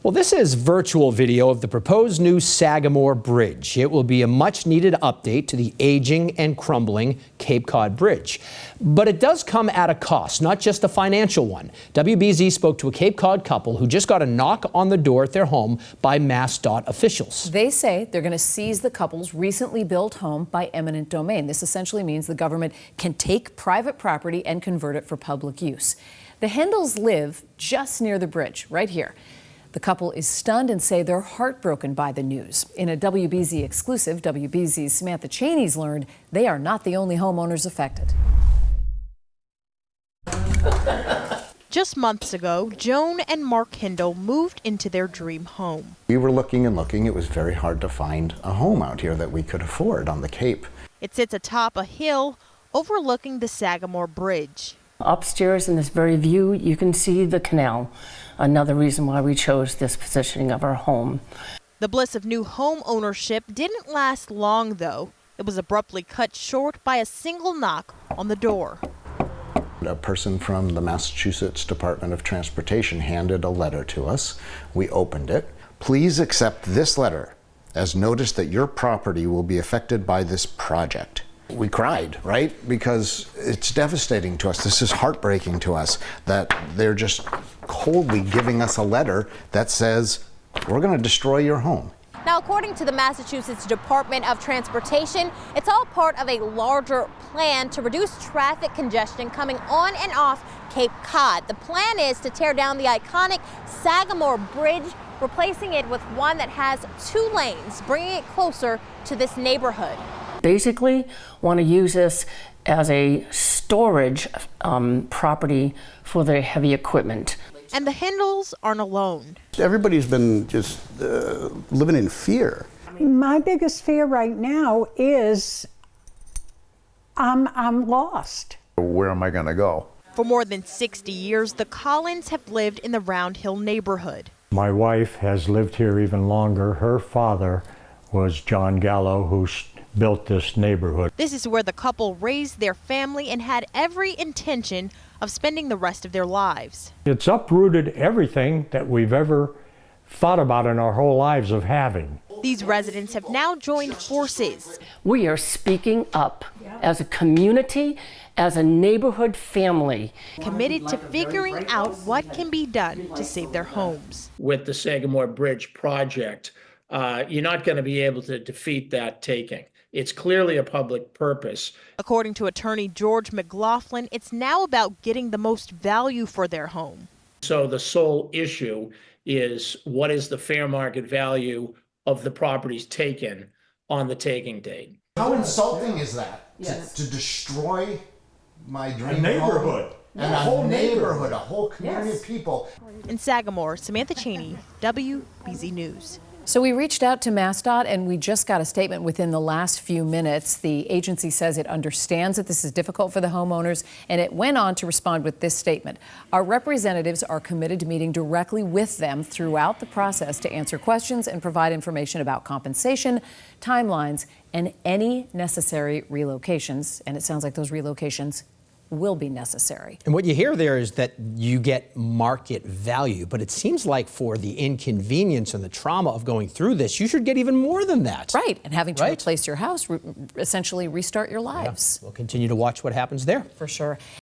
Well, this is virtual video of the proposed new Sagamore Bridge. It will be a much-needed update to the aging and crumbling Cape Cod Bridge. But it does come at a cost, not just a financial one. WBZ spoke to a Cape Cod couple who just got a knock on the door at their home by MassDOT officials. They say they're going to seize the couple's recently built home by eminent domain. This essentially means the government can take private property and convert it for public use. The Hendels live just near the bridge, right here. The couple is stunned and say they're heartbroken by the news. In a WBZ exclusive, WBZ's Samantha Chaney's learned they are not the only homeowners affected. Just months ago, Joan and Mark Hendel moved into their dream home. We were looking and looking. It was very hard to find a home out here that we could afford on the Cape. It sits atop a hill overlooking the Sagamore Bridge. Upstairs in this very view, you can see the canal. Another reason why we chose this positioning of our home. The bliss of new home ownership didn't last long, though. It was abruptly cut short by a single knock on the door. A person from the Massachusetts Department of Transportation handed a letter to us. We opened it. Please accept this letter as notice that your property will be affected by this project. We cried, right? Because it's devastating to us. This is heartbreaking to us that they're just coldly giving us a letter that says, we're going to destroy your home. Now, according to the Massachusetts Department of Transportation, it's all part of a larger plan to reduce traffic congestion coming on and off Cape Cod. The plan is to tear down the iconic Sagamore Bridge, replacing it with one that has 2 lanes, bringing it closer to this neighborhood. Basically, want to use this as a storage property for their heavy equipment. And the Hendels aren't alone. Everybody's been just living in fear. My biggest fear right now is I'm lost. Where am I going to go? For more than 60 years, the Collins have lived in the Round Hill neighborhood. My wife has lived here even longer. Her father was John Gallo, who built this neighborhood. This is where the couple raised their family and had every intention of spending the rest of their lives. It's uprooted everything that we've ever thought about in our whole lives of having. These residents have now joined forces. We are speaking up as a community, as a neighborhood family. Committed to figuring out what can be done to save their homes. With the Sagamore Bridge project, you're not going to be able to defeat that taking. It's clearly a public purpose. According to attorney George McLaughlin, it's now about getting the most value for their home. So the sole issue is what is the fair market value of the properties taken on the taking date. How insulting is that? Yes. To destroy my dream neighborhood. Home and a whole neighborhood, a whole community of people. In Sagamore, Samantha Chaney, WBZ News. So we reached out to MassDOT and we just got a statement within the last few minutes. The agency says it understands that this is difficult for the homeowners, and it went on to respond with this statement. Our representatives are committed to meeting directly with them throughout the process to answer questions and provide information about compensation, timelines, and any necessary relocations. And it sounds like those relocations will be necessary. And what you hear there is that you get market value, but it seems like for the inconvenience and the trauma of going through this, you should get even more than that. Right, and having to replace your house, essentially restart your lives. Yeah. We'll continue to watch what happens there. For sure.